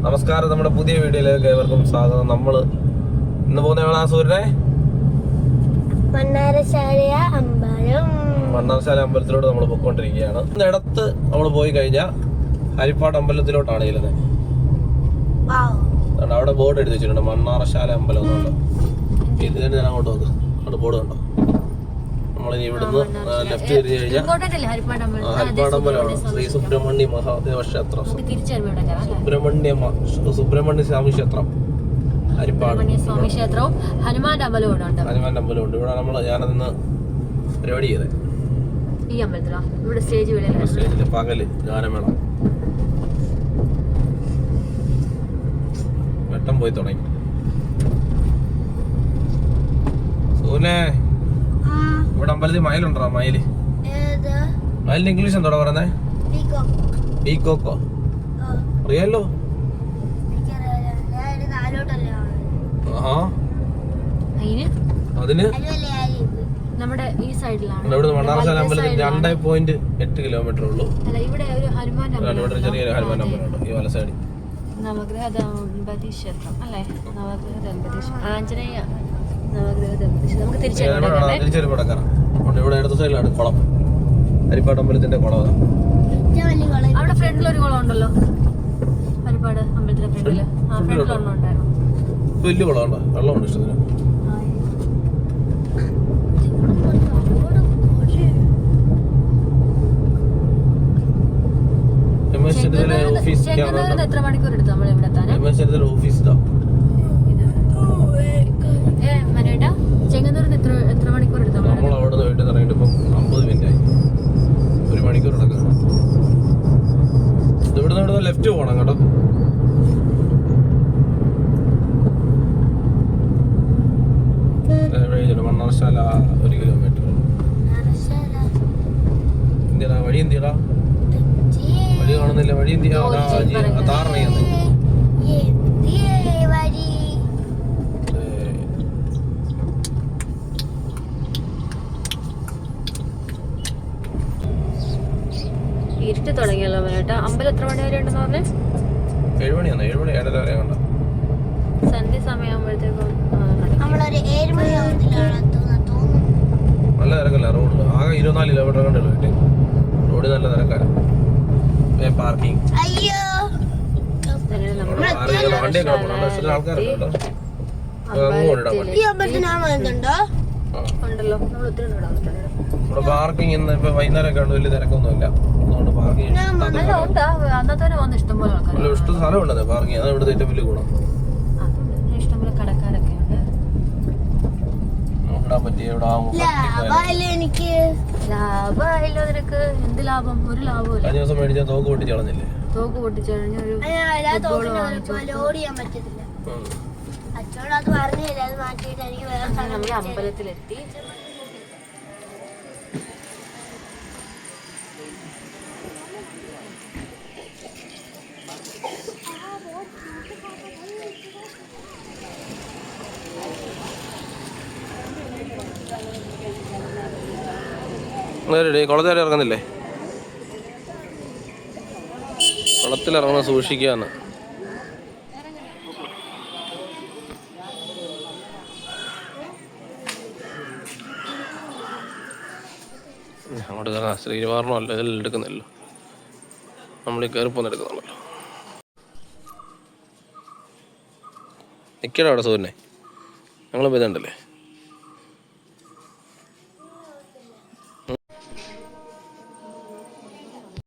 നമസ്കാരം, നമ്മുടെ പുതിയ വീഡിയോയിലേക്ക് ഏവർക്കും സ്വാഗതം. നമ്മൾ ഇന്ന് പോകുന്ന എവിടെയാ സൂര്യനെ? മണ്ണാർശാല അമ്പലത്തിലോട്ട് നമ്മൾ പോയിക്കൊണ്ടിരിക്കുകയാണ്. ഇടത്ത് നമ്മൾ പോയി കഴിഞ്ഞാൽ ഹരിപ്പാട് അമ്പലത്തിലോട്ടാണ് ചെല്ലുന്നത്. അവിടെ ബോർഡ് എഴുതി വെച്ചിട്ടുണ്ട്, മണ്ണാർശാല അമ്പലം എന്നുണ്ട്. ഇത് തന്നെ ഞാൻ അങ്ങോട്ട് നോക്ക്, അവിടെ ബോർഡ് കണ്ടോ? നമ്മളിനി ഇവിടുന്ന് ലെഫ്റ്റ് തിരിഞ്ഞു കഴിഞ്ഞാൽ ഹരിപ്പാട് അമ്പലമാണ്. ശ്രീ സുബ്രഹ്മണ്യ മഹാദേവ ക്ഷേത്രം, സുബ്രഹ്മണ്യ സ്വാമി ക്ഷേത്രം, ഹരിപ്പാട് സ്വാമി ക്ഷേത്രവും ഹനുമാന്റെ അമ്പലമുണ്ട്. ഇവിടെ ഞാനന്ന് പരിപാടി ചെയ്തേ ഈ അമ്പലത്തിലാ. ഇവിടെ സ്റ്റേജില് പകല് ഗാനമേളം വെട്ടം പോയി തുടങ്ങി. സൂനെ, ഇവിടെ അമ്പലത്തിൽ മയിലുണ്ടോ? മയിലിന് ഇംഗ്ലീഷ് എന്തോടാ പറയുന്നേ? പീകോക്കോ? അറിയാലോ. അതിന് നമ്മുടെ ഈ സൈഡിലാണ്. ഇവിടുന്ന് മണ്ണാർശാല അമ്പലത്തിൽ 2.8 കിലോമീറ്റർ ഉള്ളൂ. ഇവിടെ ഒരു ഹനുമാൻ ഇവിടെ ചെറിയൊരു ഹനുമാൻ അമ്പലമുണ്ട് ഈ വല സൈഡിൽ. നവഗ്രഹ ദമ്പതി ക്ഷേത്രം അല്ലേ? നവഗ്രഹ ദമ്പതി ആഞ്ജനേയ നവഗ്രഹ ദമ്പതി. നമുക്ക് തിരിച്ചൊരു പടക്കറ ഇവിടെ ഇടത്ത സൈഡിലാണ് കുളം, ഹരിപ്പാട് അമ്പലത്തിന്റെ കുളം. അവിടെ ഫ്രണ്ടിൽ ഒരു കുളം ഉണ്ടല്ലോ, ഹരിപ്പാട് അമ്പലത്തിന്റെ ഫ്രണ്ടില്. ഉണ്ടായിരുന്നു വലിയ കുളമുണ്ടോ? വെള്ളമുണ്ട് ഇഷ്ടത്തിന്. എത്ര മണിക്കൂർ എടുത്തു നമ്മൾ ഇവിടെ എത്താൻ? ചെങ്ങന്നൂരിന് എത്ര മണിക്കൂർ എടുത്തു? നമ്മൾ അവിടെ നിന്ന് വീട്ടിൽ ഇറങ്ങിയിട്ട് ഇപ്പം 50 മിനിറ്റ് ആയി. 1 മണിക്കൂർ നടക്കാം. ഇവിടെ ലെഫ്റ്റ് പോകണം കേട്ടോ. മണ്ണാർശാല 1 കിലോമീറ്റർ. എന്തിനാ വഴി? എന്തിനാ വഴി കാണുന്നില്ല? വഴി എന്തിനാ? താറണിയാണ്. ഇരുട്ട് തുടങ്ങിയല്ലോ ചേട്ടാ. അമ്പലം എത്ര മണി വരെ ഉണ്ടെന്ന് പറഞ്ഞേ? 7 മണിയാണ്. 7 മണി 7:30 വരെ കണ്ട. സന്ധ്യ സമയമാകുമ്പോഴത്തേക്കും നല്ല തിരക്കല്ല റോഡിൽ. ആകെ 24 കിലോമീറ്റർ കണ്ടല്ലോ വീട്ടിൽ. റോഡ് നല്ല തിരക്കാണ്. പാർക്കിംഗ് വണ്ടിയൊക്കെ ആൾക്കാരുണ്ട് കേട്ടോ. ഇവിടെ പാർക്കിംഗ് ഇപ്പൊ വൈകുന്നേരം ഒക്കെ വലിയ തിരക്കൊന്നുമില്ല. അതുകൊണ്ട് പാർക്കിംഗ് ഇഷ്ടം സ്ഥലമുണ്ടത് പാർക്കിംഗ്. അതാണ് ഇവിടുത്തെ ഏറ്റവും വലിയ ഗുണം. ഇഷ്ടംപോലെ കടക്കാരൊക്കെ ഉണ്ട്. നോക്കാൻ പറ്റിയ ലാഭമായില്ലോ നിനക്ക്? എന്ത് ലാഭം? ഒരു ലാഭമില്ല. കഴിഞ്ഞ ദിവസം മേടിച്ചാൽ തോക്ക് പൊട്ടിച്ച് കളഞ്ഞില്ലേ? തോക്ക് പൊട്ടിച്ച് കഴിഞ്ഞൊരു നമ്മൾ അമ്പലത്തിലെത്തി. കുളത്തിൽ ഇറങ്ങുന്നില്ലേ? കുളത്തിലിറങ്ങുന്ന സൂക്ഷിക്കാന്ന്. അങ്ങോട്ട് കയറാൻ ശ്രീനിവാരണോ അല്ല ഇതിൽ എടുക്കുന്നില്ലല്ലോ, നമ്മൾ ഈ കയറിപ്പോന്ന് എടുക്കുന്നുണ്ടല്ലോ. നിൽക്കട അവിടെ സൂര്യനെ, ഞങ്ങൾ പോയതുണ്ടല്ലേ.